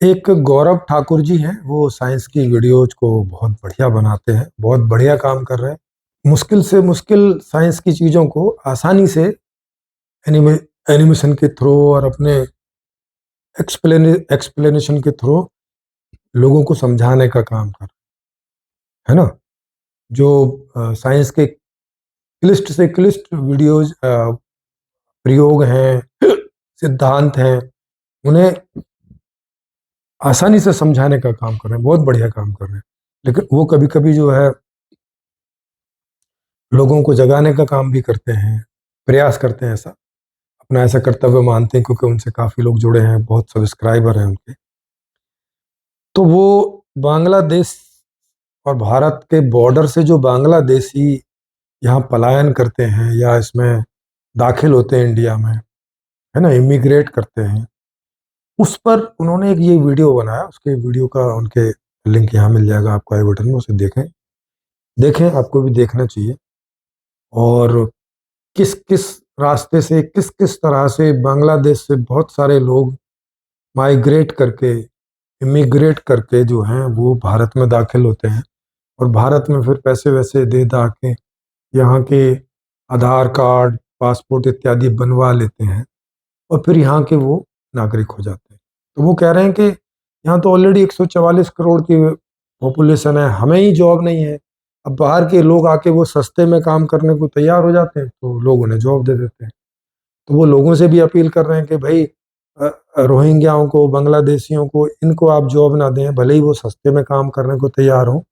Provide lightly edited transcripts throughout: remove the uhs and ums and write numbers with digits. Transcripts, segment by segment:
एक गौरव ठाकुर जी हैं, वो साइंस की वीडियोज को बहुत बढ़िया बनाते हैं, बहुत बढ़िया काम कर रहे हैं। मुश्किल से मुश्किल साइंस की चीज़ों को आसानी से एनिमे एनिमेशन के थ्रू और अपने एक्सप्लेनेशन के थ्रू लोगों को समझाने का काम कर है ना। जो साइंस के क्लिष्ट से क्लिष्ट वीडियोज प्रयोग हैं, सिद्धांत हैं, उन्हें आसानी से समझाने का काम कर रहे हैं, बहुत बढ़िया काम कर रहे हैं। लेकिन वो कभी कभी जो है लोगों को जगाने का काम भी करते हैं, प्रयास करते हैं, ऐसा अपना ऐसा कर्तव्य मानते हैं, क्योंकि उनसे काफ़ी लोग जुड़े हैं, बहुत सब्सक्राइबर हैं उनके। तो वो बांग्लादेश और भारत के बॉर्डर से जो बांग्लादेशी यहाँ पलायन करते हैं या इसमें दाखिल होते हैं इंडिया में, है ना, इमिग्रेट करते हैं, उस पर उन्होंने एक ये वीडियो बनाया। उसके वीडियो का उनके लिंक यहाँ मिल जाएगा आपको आई बटन में, उसे देखें। देखें, आपको भी देखना चाहिए। और किस किस रास्ते से, किस किस तरह से बांग्लादेश से बहुत सारे लोग माइग्रेट करके, इमिग्रेट करके जो हैं वो भारत में दाखिल होते हैं, और भारत में फिर पैसे वैसे दे दा के यहाँ के आधार कार्ड, पासपोर्ट इत्यादि बनवा लेते हैं, और फिर यहाँ के वो नागरिक हो जाते हैं। तो वो कह रहे हैं कि यहाँ तो ऑलरेडी 144 करोड़ की पॉपुलेशन है, हमें ही जॉब नहीं है। अब बाहर के लोग आके वो सस्ते में काम करने को तैयार हो जाते हैं, तो लोग उन्हें जॉब दे देते हैं। तो वो लोगों से भी अपील कर रहे हैं कि भाई रोहिंग्याओं को, बांग्लादेशियों को, इनको आप जॉब ना दें, भले ही वो सस्ते में काम करने को तैयार हो,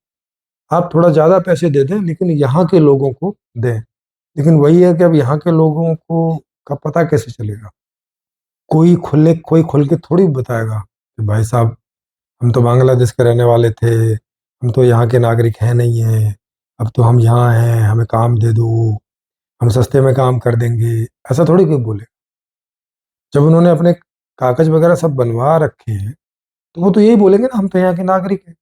आप थोड़ा ज़्यादा पैसे दे दें, लेकिन यहाँ के लोगों को दें। लेकिन वही है कि अब यहाँ के लोगों को का पता कैसे चलेगा? कोई खुल के थोड़ी बताएगा कि भाई साहब, हम तो बांग्लादेश के रहने वाले थे, हम तो यहाँ के नागरिक हैं नहीं हैं, अब तो हम यहाँ हैं, हमें काम दे दो, हम सस्ते में काम कर देंगे। ऐसा थोड़ी कोई बोले। जब उन्होंने अपने कागज वगैरह सब बनवा रखे हैं, तो वो तो यही बोलेंगे ना, हम तो यहाँ के नागरिक हैं।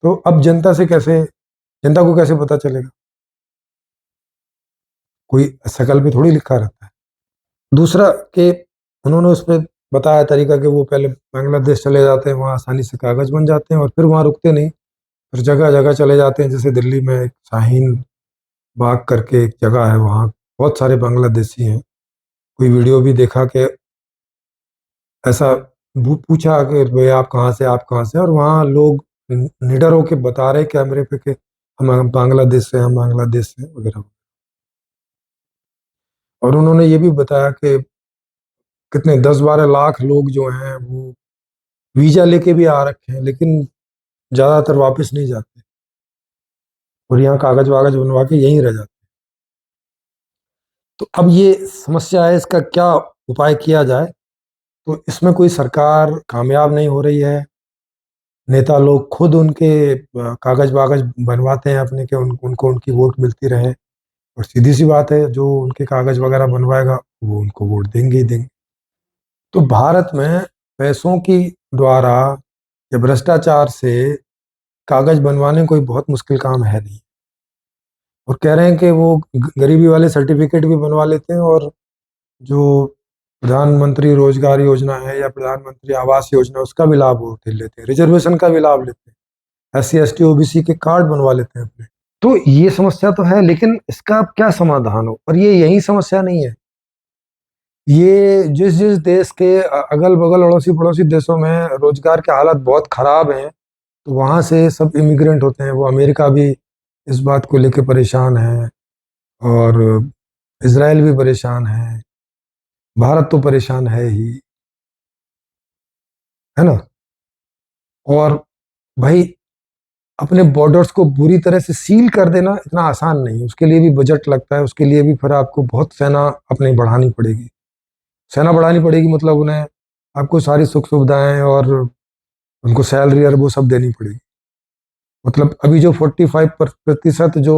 तो अब जनता को कैसे पता चलेगा? कोई शकल पे थोड़ी लिखा रहता है। दूसरा कि उन्होंने उसमें बताया तरीका कि वो पहले बांग्लादेश चले जाते हैं, वहाँ आसानी से कागज बन जाते हैं, और फिर वहाँ रुकते नहीं, फिर जगह जगह चले जाते हैं। जैसे दिल्ली में एक शाहीन बाग करके एक जगह है, वहाँ बहुत सारे बांग्लादेशी हैं। कोई वीडियो भी देखा कि ऐसा पूछा कि भाई आप कहाँ से, आप कहाँ से, और वहाँ लोग निडर होके बता रहे कैमरे पे कि हम बांग्लादेश से, हम बांग्लादेश से वगैरह। और उन्होंने ये भी बताया कि कितने 10-12 लाख लोग जो हैं वो वीजा लेके भी आ रखे हैं, लेकिन ज्यादातर वापस नहीं जाते, और यहाँ कागज वागज बनवा के यहीं रह जाते। तो अब ये समस्या है, इसका क्या उपाय किया जाए? तो इसमें कोई सरकार कामयाब नहीं हो रही है। नेता लोग खुद उनके कागज वागज बनवाते हैं अपने के, उनको उनकी वोट मिलती रहे, और सीधी सी बात है, जो उनके कागज वगैरह बनवाएगा वो उनको वोट देंगे ही देंगे। तो भारत में पैसों की द्वारा या भ्रष्टाचार से कागज बनवाने कोई बहुत मुश्किल काम है नहीं। और कह रहे हैं कि वो गरीबी वाले सर्टिफिकेट भी बनवा लेते हैं, और जो प्रधानमंत्री रोजगार योजना है या प्रधानमंत्री आवास योजना, उसका भी लाभ वो उठा लेते हैं, रिजर्वेशन का भी लाभ लेते हैं, SC ST OBC के कार्ड बनवा लेते हैं अपने। तो ये समस्या तो है, लेकिन इसका अब क्या समाधान हो? और ये यही समस्या नहीं है, ये जिस जिस देश के अगल बगल अड़ोसी पड़ोसी देशों में रोजगार के हालात बहुत खराब हैं, तो वहां से सब इमिग्रेंट होते हैं। वो अमेरिका भी इस बात को लेकर परेशान है, और इसराइल भी परेशान है, भारत तो परेशान है ही, है ना। और भाई, अपने बॉर्डर्स को बुरी तरह से सील कर देना इतना आसान नहीं है, उसके लिए भी बजट लगता है, उसके लिए भी फिर आपको बहुत सेना अपनी बढ़ानी पड़ेगी। सेना बढ़ानी पड़ेगी मतलब उन्हें, आपको सारी सुख सुविधाएं और उनको सैलरी और वो सब देनी पड़ेगी। मतलब अभी जो 45% जो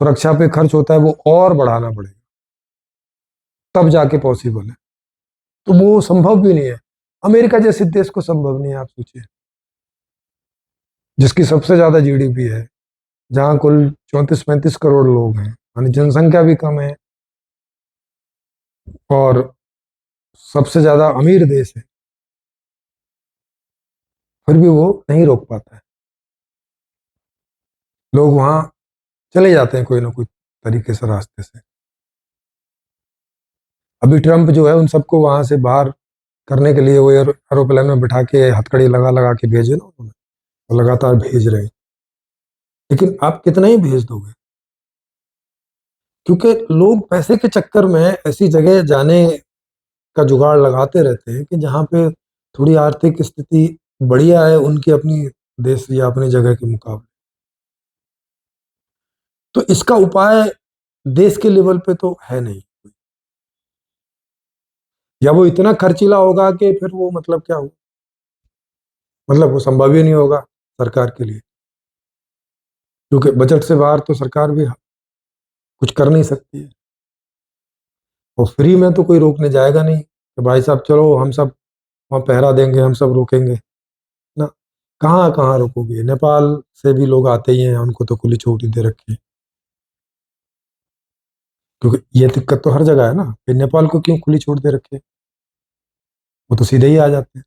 सुरक्षा पे खर्च होता है, वो और बढ़ाना पड़ेगा, तब जाके पॉसिबल है। तो वो संभव भी नहीं है, अमेरिका जैसे देश को संभव नहीं है। आप सोचिए, जिसकी सबसे ज्यादा GDP है, जहाँ कुल 34-35 करोड़ लोग हैं, यानी जनसंख्या भी कम है, और सबसे ज्यादा अमीर देश है। फिर भी वो नहीं रोक पाता है। लोग वहां चले जाते हैं कोई ना कोई तरीके से, रास्ते से। अभी ट्रम्प जो है उन सबको वहां से बाहर करने के लिए वो एरोप्लेन में बिठा के हथकड़ी लगा लगा के भेजे ना उन्होंने, और लगातार भेज रहे हैं। लेकिन आप कितना ही भेज दोगे, क्योंकि लोग पैसे के चक्कर में ऐसी जगह जाने का जुगाड़ लगाते रहते हैं कि जहाँ पे थोड़ी आर्थिक स्थिति बढ़िया है उनकी, अपनी देश या अपनी जगह के मुकाबले। तो इसका उपाय देश के लेवल पे तो है नहीं, या वो इतना खर्चीला होगा कि फिर वो मतलब क्या हो, मतलब वो संभव ही नहीं होगा सरकार के लिए, क्योंकि बजट से बाहर तो सरकार भी कुछ कर नहीं सकती है। और फ्री में तो कोई रोकने जाएगा नहीं कि भाई साहब चलो हम सब वहाँ पहरा देंगे, हम सब रोकेंगे ना। कहाँ कहाँ रोकोगे, नेपाल से भी लोग आते ही हैं, उनको तो खुली छूट ही दे रखी है। क्योंकि ये दिक्कत तो हर जगह है ना, फिर नेपाल को क्यों खुली छूट दे रखी है, वो तो सीधे ही आ जाते हैं।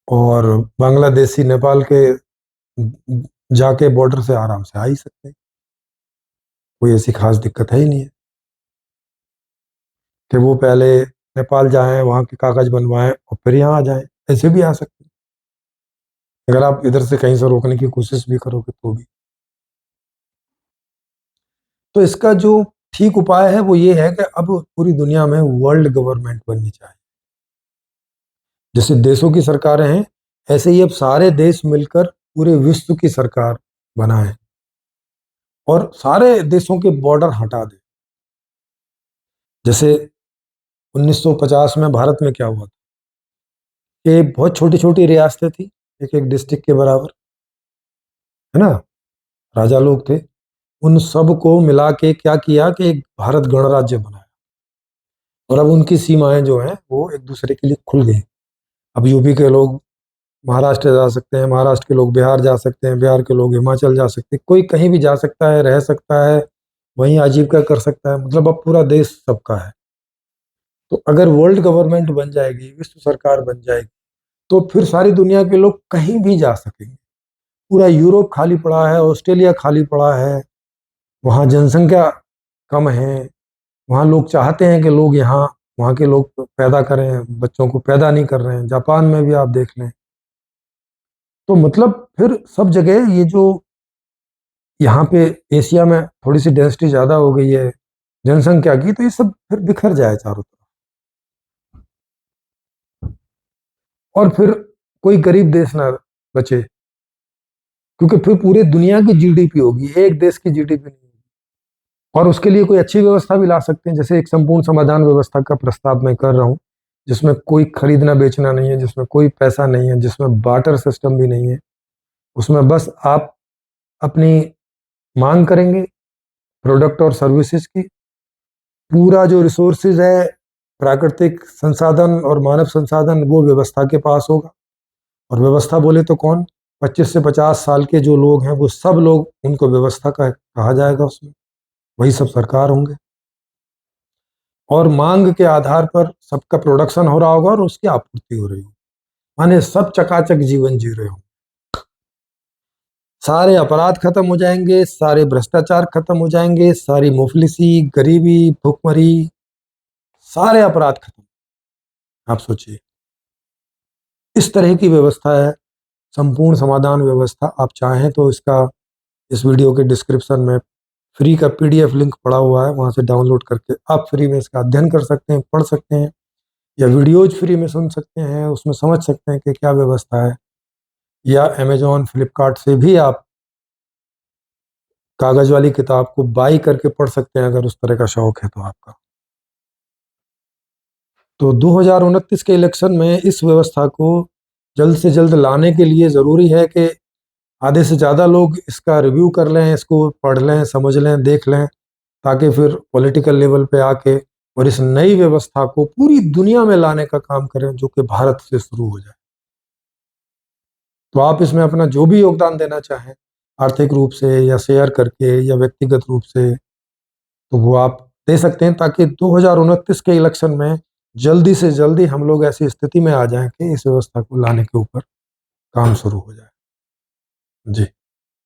और बांग्लादेशी नेपाल के जाके बॉर्डर से आराम से आ ही सकते हैं, कोई ऐसी खास दिक्कत है ही नहीं है कि वो पहले नेपाल जाएं, वहाँ के कागज बनवाएं और फिर यहाँ आ जाएं। ऐसे भी आ सकते हैं अगर आप इधर से कहीं से रोकने की कोशिश भी करोगे तो भी। तो इसका जो ठीक उपाय है वो ये है कि अब पूरी दुनिया में वर्ल्ड गवर्नमेंट बननी चाहिए। जैसे देशों की सरकारें हैं, ऐसे ही अब सारे देश मिलकर पूरे विश्व की सरकार बनाएं और सारे देशों के बॉर्डर हटा दें। जैसे 1950 में भारत में क्या हुआ था कि बहुत छोटी छोटी रियासतें थी, एक एक डिस्ट्रिक्ट के बराबर, है ना, राजा लोग थे। उन सब को मिला के क्या किया कि एक भारत गणराज्य बनाया, और अब उनकी सीमाएं जो हैं वो एक दूसरे के लिए खुल गई। अब यूपी के लोग महाराष्ट्र जा सकते हैं, महाराष्ट्र के लोग बिहार जा सकते हैं, बिहार के लोग हिमाचल जा सकते हैं, कोई कहीं भी जा सकता है, रह सकता है, वहीं आजीविका कर सकता है। मतलब अब पूरा देश सबका है। तो अगर वर्ल्ड गवर्नमेंट बन जाएगी, विश्व सरकार बन जाएगी, तो फिर सारी दुनिया के लोग कहीं भी जा सकेंगे। पूरा यूरोप खाली पड़ा है, ऑस्ट्रेलिया खाली पड़ा है, वहाँ जनसंख्या कम है, वहाँ लोग चाहते हैं कि लोग यहाँ, वहाँ के लोग पैदा करें, बच्चों को पैदा नहीं कर रहे हैं। जापान में भी आप देख लें। तो मतलब फिर सब जगह ये जो यहाँ पे एशिया में थोड़ी सी डेंसिटी ज़्यादा हो गई है जनसंख्या की, तो ये सब फिर बिखर जाए चारों तरफ, और फिर कोई गरीब देश ना बचे, क्योंकि फिर पूरे दुनिया की जीडीपी होगी, एक देश की जीडीपी नहीं होगी। और उसके लिए कोई अच्छी व्यवस्था भी ला सकते हैं, जैसे एक संपूर्ण समाधान व्यवस्था का प्रस्ताव मैं कर रहा हूँ, जिसमें कोई खरीदना बेचना नहीं है, जिसमें कोई पैसा नहीं है, जिसमें बार्टर सिस्टम भी नहीं है। उसमें बस आप अपनी मांग करेंगे प्रोडक्ट और सर्विसेज की, पूरा जो रिसोर्सेज है, प्राकृतिक संसाधन और मानव संसाधन, वो व्यवस्था के पास होगा। और व्यवस्था बोले तो कौन, 25 से 50 साल के जो लोग हैं वो सब लोग, उनको व्यवस्था का कहा जाएगा, उसमें वही सब सरकार होंगे। और मांग के आधार पर सबका प्रोडक्शन हो रहा होगा और उसकी आपूर्ति हो रही होगी, माने सब चकाचक जीवन जी रहे हो। सारे अपराध खत्म हो जाएंगे, सारे भ्रष्टाचार खत्म हो जाएंगे, सारी मुफलिसी, गरीबी, भुखमरी, सारे अपराध खत्म। आप सोचिए, इस तरह की व्यवस्था है संपूर्ण समाधान व्यवस्था। आप चाहें तो इसका, इस वीडियो के डिस्क्रिप्शन में फ्री का पीडीएफ लिंक पड़ा हुआ है, वहां से डाउनलोड करके आप फ्री में इसका अध्ययन कर सकते हैं, पढ़ सकते हैं, या वीडियोज फ्री में सुन सकते हैं, उसमें समझ सकते हैं कि क्या व्यवस्था है। या अमेजोन फ्लिपकार्ट से भी आप कागज वाली किताब को बाई करके पढ़ सकते हैं, अगर उस तरह का शौक है तो आपका। तो 2029 के इलेक्शन में इस व्यवस्था को जल्द से जल्द लाने के लिए ज़रूरी है कि आधे से ज़्यादा लोग इसका रिव्यू कर लें, इसको पढ़ लें, समझ लें, देख लें, ताकि फिर पॉलिटिकल लेवल पे आके और इस नई व्यवस्था को पूरी दुनिया में लाने का काम करें, जो कि भारत से शुरू हो जाए। तो आप इसमें अपना जो भी योगदान देना चाहें, आर्थिक रूप से या शेयर करके या व्यक्तिगत रूप से, तो वो आप दे सकते हैं, ताकि 2029 के इलेक्शन में जल्दी से जल्दी हम लोग ऐसी स्थिति में आ जाएं कि इस व्यवस्था को लाने के ऊपर काम शुरू हो जाए। जी।